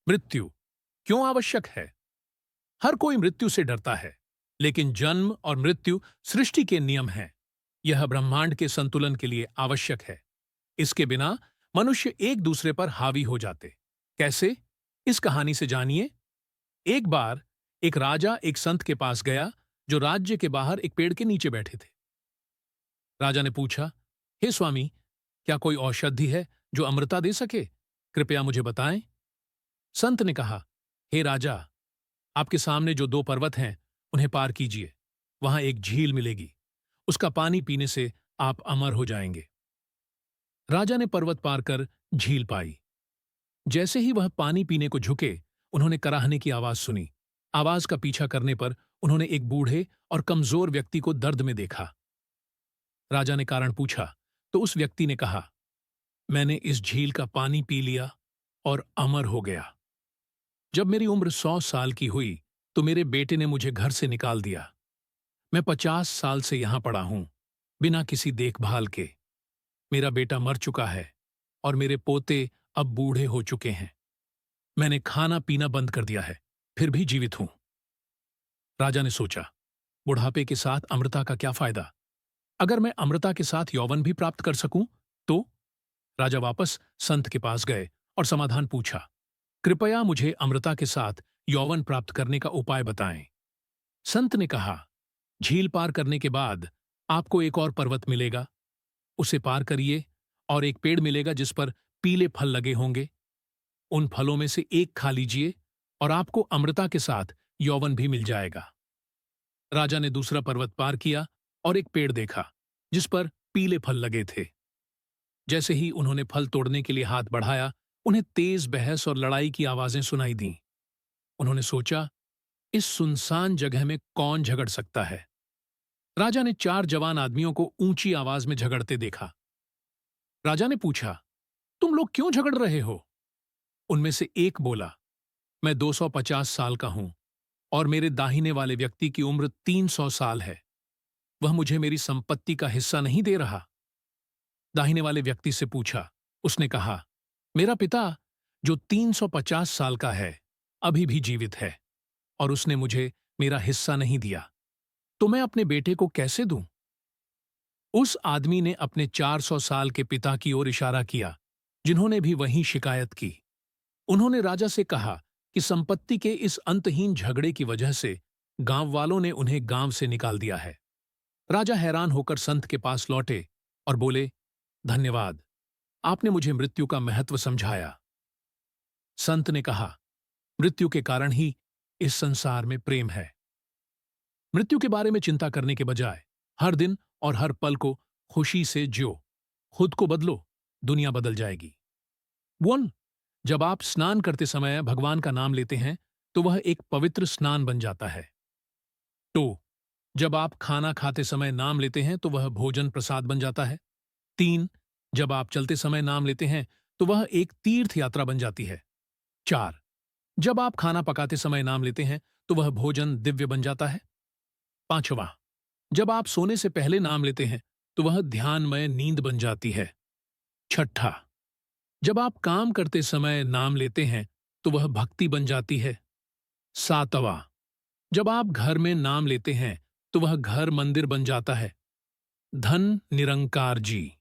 मृत्यु क्यों आवश्यक है? हर कोई मृत्यु से डरता है, लेकिन जन्म और मृत्यु सृष्टि के नियम हैं। यह ब्रह्मांड के संतुलन के लिए आवश्यक है। इसके बिना मनुष्य एक दूसरे पर हावी हो जाते। कैसे? इस कहानी से जानिए। एक बार एक राजा एक संत के पास गया जो राज्य के बाहर एक पेड़ के नीचे बैठे थे। राजा ने पूछा, हे स्वामी, क्या कोई औषधि है जो अमृता दे सके? कृपया मुझे बताएं। संत ने कहा, हे राजा, आपके सामने जो दो पर्वत हैं उन्हें पार कीजिए। वहां एक झील मिलेगी। उसका पानी पीने से आप अमर हो जाएंगे। राजा ने पर्वत पार कर झील पाई। जैसे ही वह पानी पीने को झुके, उन्होंने कराहने की आवाज सुनी। आवाज का पीछा करने पर उन्होंने एक बूढ़े और कमजोर व्यक्ति को दर्द में देखा। राजा ने कारण पूछा तो उस व्यक्ति ने कहा, मैंने इस झील का पानी पी लिया और अमर हो गया। जब मेरी उम्र 100 साल की हुई तो मेरे बेटे ने मुझे घर से निकाल दिया। मैं 50 साल से यहां पड़ा हूं, बिना किसी देखभाल के। मेरा बेटा मर चुका है और मेरे पोते अब बूढ़े हो चुके हैं। मैंने खाना पीना बंद कर दिया है, फिर भी जीवित हूं। राजा ने सोचा, बुढ़ापे के साथ अमृता का क्या फायदा? अगर मैं अमृता के साथ यौवन भी प्राप्त कर सकूं तो? राजा वापस संत के पास गए और समाधान पूछा। कृपया मुझे अमृता के साथ यौवन प्राप्त करने का उपाय बताएं। संत ने कहा, झील पार करने के बाद आपको एक और पर्वत मिलेगा। उसे पार करिए और एक पेड़ मिलेगा जिस पर पीले फल लगे होंगे। उन फलों में से एक खा लीजिए और आपको अमृता के साथ यौवन भी मिल जाएगा। राजा ने दूसरा पर्वत पार किया और एक पेड़ देखा जिस पर पीले फल लगे थे। जैसे ही उन्होंने फल तोड़ने के लिए हाथ बढ़ाया, उन्हें तेज बहस और लड़ाई की आवाजें सुनाई दीं। उन्होंने सोचा, इस सुनसान जगह में कौन झगड़ सकता है? राजा ने 4 जवान आदमियों को ऊंची आवाज में झगड़ते देखा। राजा ने पूछा, तुम लोग क्यों झगड़ रहे हो? उनमें से एक बोला, मैं 250 साल का हूं और मेरे दाहिने वाले व्यक्ति की उम्र 300 साल है। वह मुझे मेरी संपत्ति का हिस्सा नहीं दे रहा। दाहिने वाले व्यक्ति से पूछा। उसने कहा, मेरा पिता जो 350 साल का है अभी भी जीवित है और उसने मुझे मेरा हिस्सा नहीं दिया, तो मैं अपने बेटे को कैसे दूं? उस आदमी ने अपने 400 साल के पिता की ओर इशारा किया, जिन्होंने भी वहीं शिकायत की। उन्होंने राजा से कहा कि संपत्ति के इस अंतहीन झगड़े की वजह से गांव वालों ने उन्हें गांव से निकाल दिया है। राजा हैरान होकर संत के पास लौटे और बोले, धन्यवाद, आपने मुझे मृत्यु का महत्व समझाया। संत ने कहा, मृत्यु के कारण ही इस संसार में प्रेम है। मृत्यु के बारे में चिंता करने के बजाय हर दिन और हर पल को खुशी से जियो। खुद को बदलो, दुनिया बदल जाएगी। 1. जब आप स्नान करते समय भगवान का नाम लेते हैं तो वह एक पवित्र स्नान बन जाता है। 2. जब आप खाना खाते समय नाम लेते हैं तो वह भोजन प्रसाद बन जाता है। 3. जब आप चलते समय नाम लेते हैं तो वह एक तीर्थ यात्रा बन जाती है। 4. जब आप खाना पकाते समय नाम लेते हैं तो वह भोजन दिव्य बन जाता है। 5वां, जब आप सोने से पहले नाम लेते हैं तो वह ध्यानमय नींद बन जाती है। 6. जब आप काम करते समय नाम लेते हैं तो वह भक्ति बन जाती है। 7वां, जब आप घर में नाम लेते हैं तो वह घर मंदिर बन जाता है। धन निरंकार जी।